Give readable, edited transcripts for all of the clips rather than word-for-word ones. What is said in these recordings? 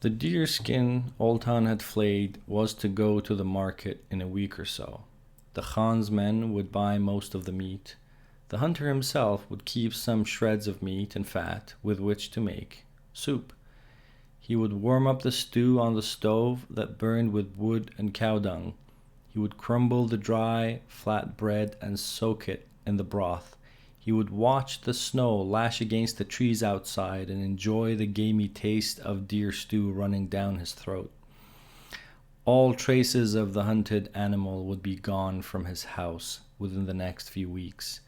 The deer skin Oltan had flayed was to go to the market in a week or so. The Khan's men would buy most of the meat. The hunter himself would keep some shreds of meat and fat with which to make soup. He would warm up the stew on the stove that burned with wood and cow dung. He would crumble the dry, flat bread and soak it in the broth. He would watch the snow lash against the trees outside and enjoy the gamey taste of deer stew running down his throat. All traces of the hunted animal would be gone from his house within the next few weeks.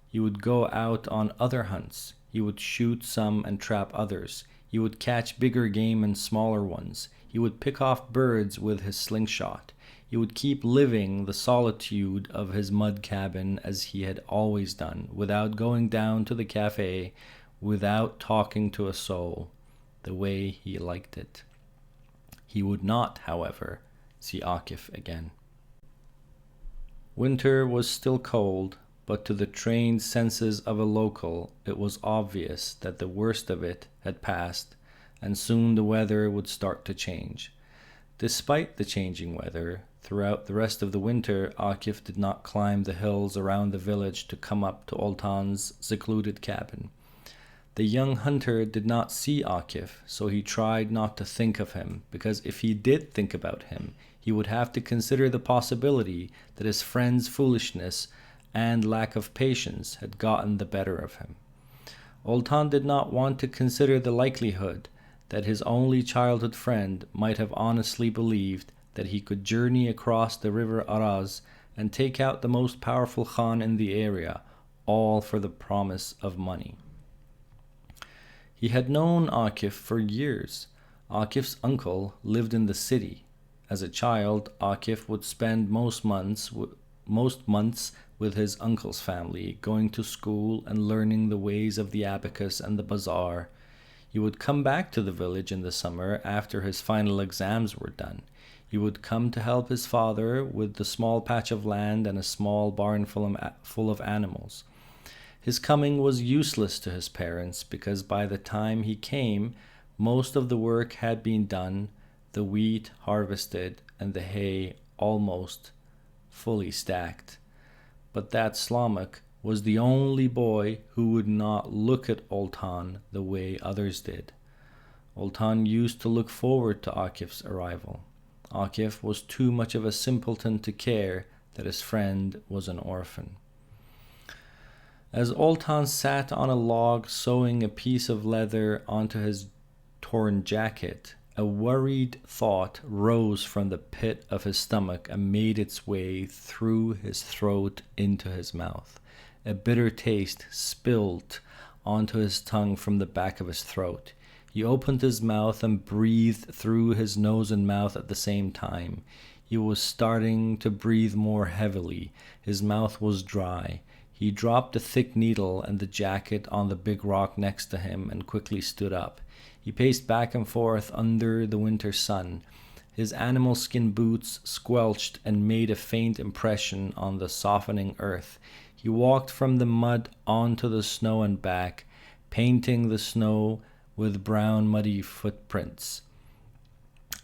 He would go out on other hunts. He would shoot some and trap others. He would catch bigger game and smaller ones. He would pick off birds with his slingshot. He would keep living the solitude of his mud cabin as he had always done, without going down to the cafe, without talking to a soul, the way he liked it. He would not, however, see Akif again. Winter was still cold, but to the trained senses of a local it was obvious that the worst of it had passed, and soon the weather would start to change. Despite the changing weather, throughout the rest of the winter, Akif did not climb the hills around the village to come up to Oltan's secluded cabin. The young hunter did not see Akif, so he tried not to think of him, because if he did think about him, he would have to consider the possibility that his friend's foolishness and lack of patience had gotten the better of him. Oltan did not want to consider the likelihood that his only childhood friend might have honestly believed that he could journey across the river Araz and take out the most powerful Khan in the area, all for the promise of money. He had known Akif for years. Akif's uncle lived in the city. As a child, Akif would spend most months with his uncle's family, going to school and learning the ways of the abacus and the bazaar. He would come back to the village in the summer after his final exams were done. He would come to help his father with the small patch of land and a small barn full of animals. His coming was useless to his parents because by the time he came, most of the work had been done, the wheat harvested, and the hay almost fully stacked. But that Slamak was the only boy who would not look at Oltan the way others did. Oltan used to look forward to Akif's arrival. Akif was too much of a simpleton to care that his friend was an orphan. As Oltan sat on a log sewing a piece of leather onto his torn jacket, a worried thought rose from the pit of his stomach and made its way through his throat into his mouth. A bitter taste spilled onto his tongue from the back of his throat. He opened his mouth and breathed through his nose and mouth at the same time. He was starting to breathe more heavily. His mouth was dry. He dropped the thick needle and the jacket on the big rock next to him and quickly stood up. He paced back and forth under the winter sun. His animal skin boots squelched and made a faint impression on the softening earth. He walked from the mud onto the snow and back, painting the snow with brown muddy footprints.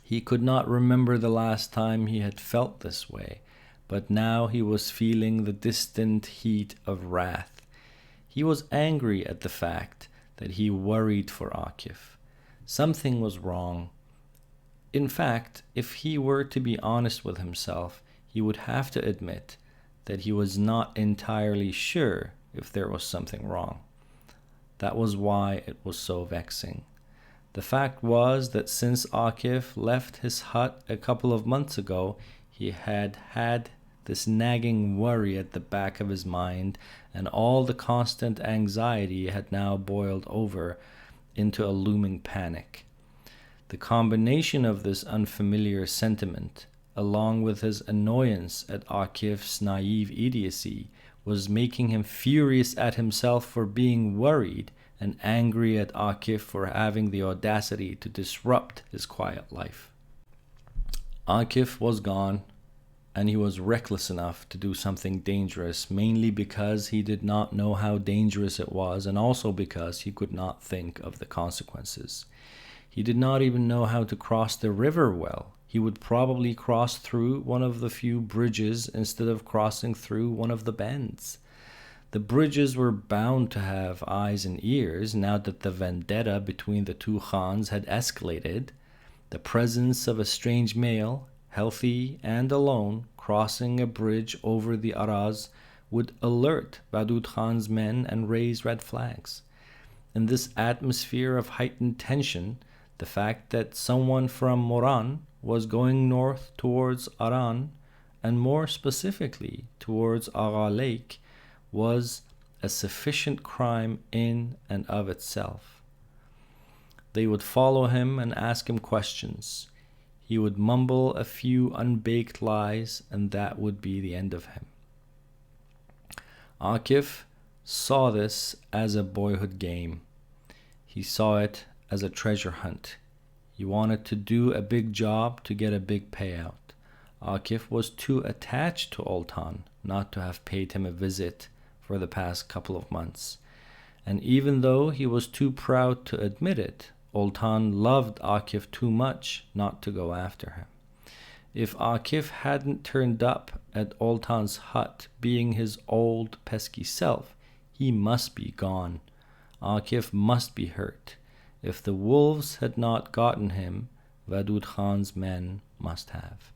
He could not remember the last time he had felt this way, but now he was feeling the distant heat of wrath. He was angry at the fact that he worried for Akif. Something was wrong. In fact, if he were to be honest with himself, he would have to admit that he was not entirely sure if there was something wrong. That was why it was so vexing. The fact was that since Akif left his hut a couple of months ago, he had had this nagging worry at the back of his mind, and all the constant anxiety had now boiled over into a looming panic. The combination of this unfamiliar sentiment, along with his annoyance at Akif's naive idiocy, was making him furious at himself for being worried and angry at Akif for having the audacity to disrupt his quiet life. Akif was gone, and he was reckless enough to do something dangerous, mainly because he did not know how dangerous it was, and also because he could not think of the consequences. He did not even know how to cross the river well. He would probably cross through one of the few bridges instead of crossing through one of the bends. The bridges were bound to have eyes and ears now that the vendetta between the two khans had escalated. The presence of a strange male, healthy and alone, crossing a bridge over the Araz would alert Vadud Khan's men and raise red flags. In this atmosphere of heightened tension, the fact that someone from Moran was going north towards Aran, and more specifically towards Agha Lake, was a sufficient crime in and of itself. They would follow him and ask him questions. He would mumble a few unbaked lies, and that would be the end of him. Akif saw this as a boyhood game. He saw it as a treasure hunt. He wanted to do a big job to get a big payout. Akif was too attached to Oltan not to have paid him a visit for the past couple of months. And even though he was too proud to admit it, Oltan loved Akif too much not to go after him. If Akif hadn't turned up at Oltan's hut being his old pesky self, he must be gone. Akif must be hurt. If the wolves had not gotten him, Vadud Khan's men must have.